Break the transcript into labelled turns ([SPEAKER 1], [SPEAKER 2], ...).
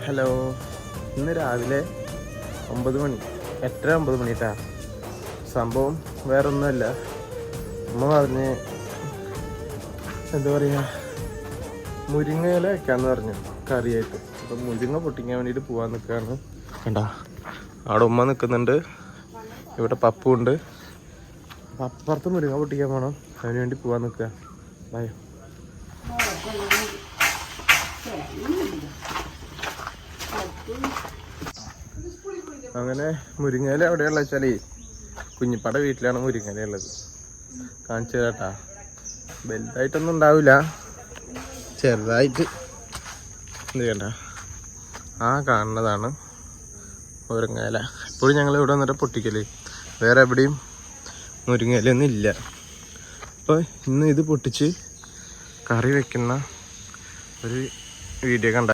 [SPEAKER 1] Hello, ഇന്ന് രാവിലെ 9 മണി, 8:30-9 മണിട്ടാ. സംഭവം വേറൊന്നുമല്ല. അമ്മ പറഞ്ഞ് എന്താ പറയുക, മുരിങ്ങയില വെക്കാന്ന് പറഞ്ഞു കറിയായിട്ട്. അപ്പം മുരിങ്ങ പൊട്ടിക്കാൻ വേണ്ടിയിട്ട് പോകാൻ നിൽക്കുകയാണ്. കണ്ടാ, അവിടെ ഉമ്മ നിൽക്കുന്നുണ്ട്, ഇവിടെ പപ്പു ഉണ്ട്. അപ്പുറത്ത് മുരിങ്ങ പൊട്ടിക്കാൻ പോകണം, അതിന് വേണ്ടി പോകാൻ നിൽക്കുക. ബൈ. അങ്ങനെ മുരിങ്ങയില എവിടെയുള്ള വെച്ചാലേ കുഞ്ഞിപ്പാടെ വീട്ടിലാണ് മുരിങ്ങയില ഉള്ളത്. കാണിച്ചു തരാട്ടാ. വലുതായിട്ടൊന്നും ഉണ്ടാവില്ല, ചെറുതായിട്ട്. എന്ത് ചെയ്യണ്ട, ആ കാണുന്നതാണ് മുരിങ്ങയില. എപ്പോഴും ഞങ്ങൾ ഇവിടെ വന്നിട്ട് പൊട്ടിക്കല്, വേറെ എവിടെയും മുരിങ്ങയിലൊന്നും ഇല്ല. അപ്പോൾ ഇന്ന് ഇത് പൊട്ടിച്ച് കറി വെക്കുന്ന ഒരു വീഡിയോ കണ്ട.